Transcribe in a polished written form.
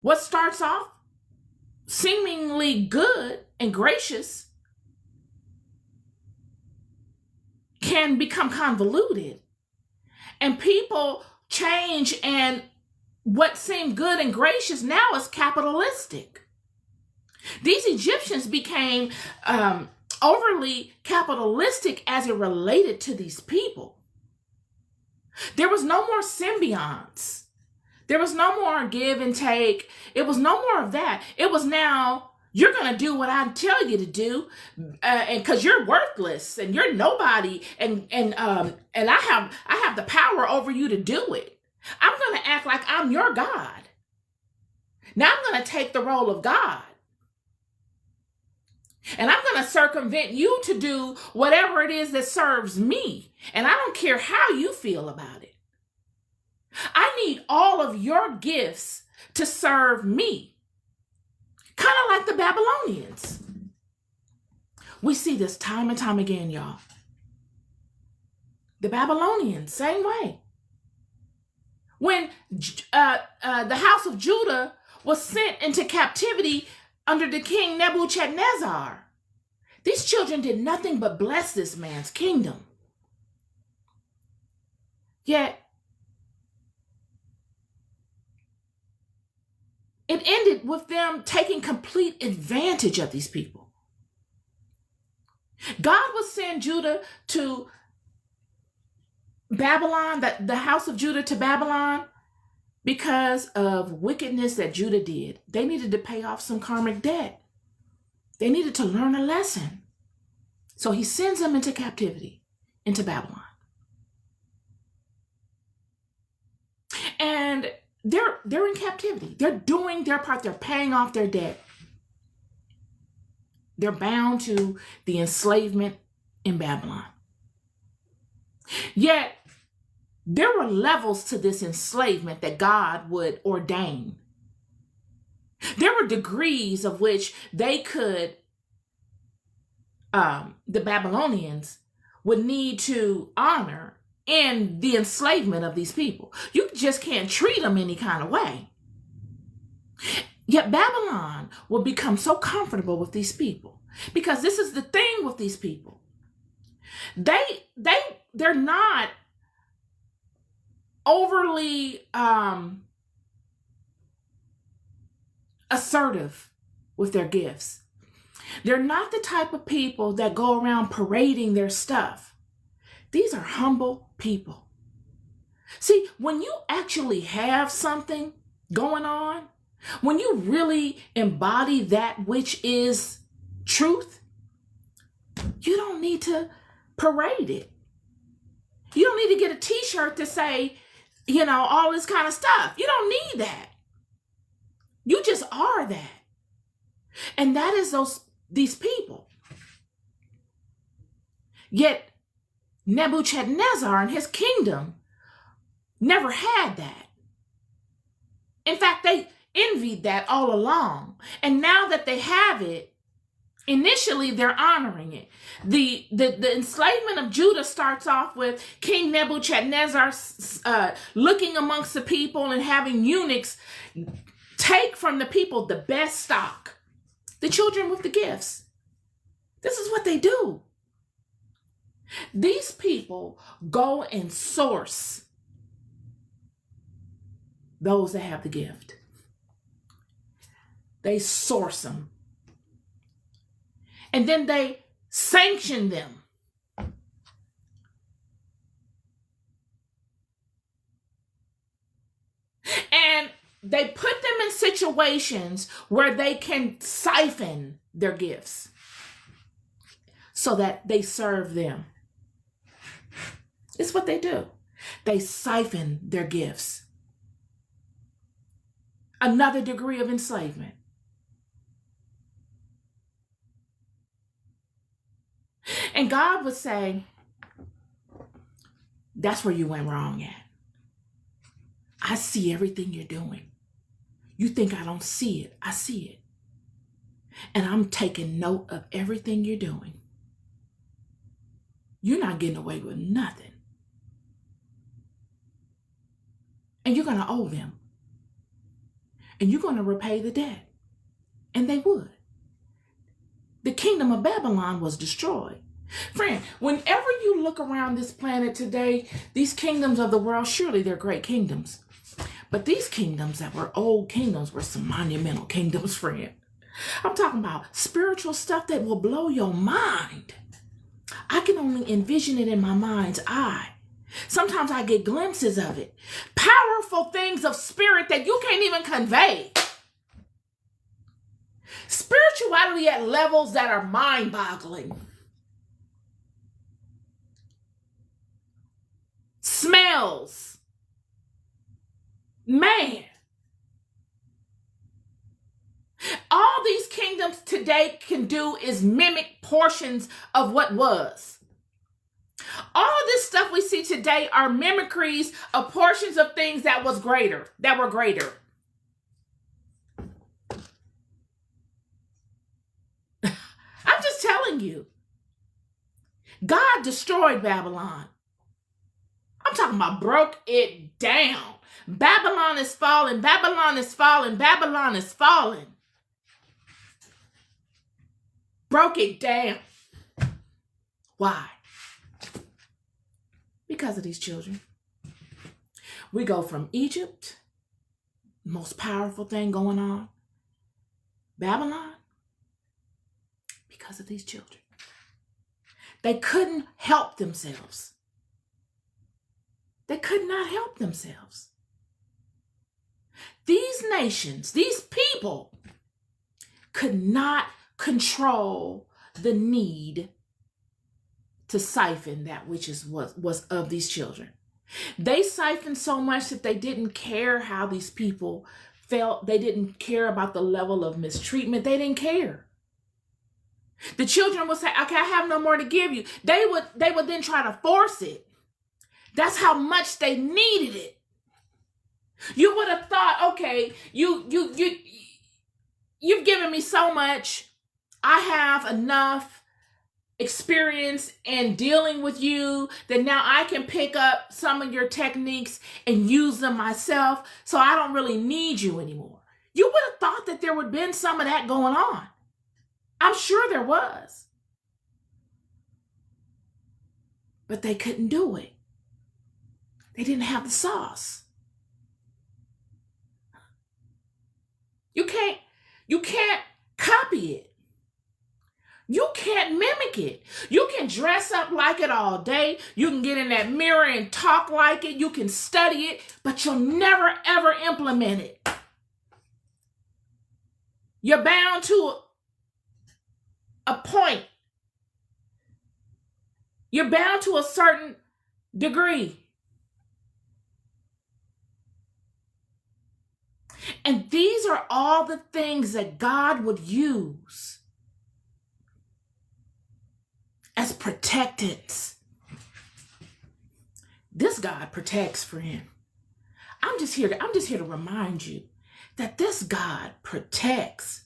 What starts off seemingly good and gracious can become convoluted, and people change, and what seemed good and gracious now is capitalistic. These Egyptians became overly capitalistic as it related to these people. There was no more symbionts. There was no more give and take. It was no more of that. It was now, you're going to do what I tell you to do, and because you're worthless and you're nobody, and I have the power over you to do it. I'm going to act like I'm your God. Now I'm going to take the role of God. And I'm going to circumvent you to do whatever it is that serves me. And I don't care how you feel about it. I need all of your gifts to serve me. Kind of like the Babylonians. We see this time and time again, y'all. The Babylonians, same way. When the house of Judah was sent into captivity under the king Nebuchadnezzar, these children did nothing but bless this man's kingdom. Yet, it ended with them taking complete advantage of these people. God would send Judah to Babylon, the house of Judah to Babylon, because of wickedness that Judah did. They needed to pay off some karmic debt. They needed to learn a lesson. So he sends them into captivity, into Babylon. And they're in captivity. They're doing their part. They're paying off their debt. They're bound to the enslavement in Babylon. Yet, there were levels to this enslavement that God would ordain. There were degrees of which they could, the Babylonians would need to honor in the enslavement of these people. You just can't treat them any kind of way. Yet Babylon will become so comfortable with these people, because this is the thing with these people. They're not overly assertive with their gifts. They're not the type of people that go around parading their stuff. These are humble people. See, when you actually have something going on, when you really embody that which is truth, you don't need to parade it. You don't need to get a t-shirt to say, all this kind of stuff. You don't need that. You just are that. And that is these people. Yet Nebuchadnezzar and his kingdom never had that. In fact, they envied that all along. And now that they have it, initially they're honoring it. The enslavement of Judah starts off with King Nebuchadnezzar looking amongst the people and having eunuchs take from the people the best stock, the children with the gifts. This is what they do. These people go and source those that have the gift. They source them. And then they sanction them. And they put them in situations where they can siphon their gifts so that they serve them. It's what they do. They siphon their gifts. Another degree of enslavement. And God would say, that's where you went wrong at. I see everything you're doing. You think I don't see it. I see it. And I'm taking note of everything you're doing. You're not getting away with nothing. And you're going to owe them. and you're going to repay the debt. And they would. The kingdom of Babylon was destroyed. Friend, whenever you look around this planet today, these kingdoms of the world, surely they're great kingdoms. But these kingdoms that were old kingdoms were some monumental kingdoms, friend. I'm talking about spiritual stuff that will blow your mind. I can only envision it in my mind's eye. Sometimes I get glimpses of it. Powerful things of spirit that you can't even convey. Spirituality at levels that are mind-boggling. Smells. Man. All these kingdoms today can do is mimic portions of what was. All this stuff we see today are mimicries of portions of things that were greater. I'm just telling you. God destroyed Babylon. I'm talking about broke it down. Babylon is falling. Babylon is falling. Babylon is falling. Broke it down. Why? Because of these children. We go from Egypt, most powerful thing going on, Babylon, because of these children. They couldn't help themselves. They could not help themselves. These nations, these people, could not control the need to siphon that which was of these children. They siphoned so much that they didn't care how these people felt. They didn't care about the level of mistreatment. They didn't care. The children would say, okay, I have no more to give you. They would then try to force it. That's how much they needed it. You would have thought, okay, you've given me so much. I have enough experience in dealing with you that now I can pick up some of your techniques and use them myself, so I don't really need you anymore. You would have thought that there would have been some of that going on. I'm sure there was. But they couldn't do it. They didn't have the sauce. You can't copy it. You can't mimic it. You can dress up like it all day. You can get in that mirror and talk like it. You can study it, but you'll never, ever implement it. You're bound to a point. You're bound to a certain degree. And these are all the things that God would use as protectants. This God protects, friend. I'm just here to remind you that this God protects.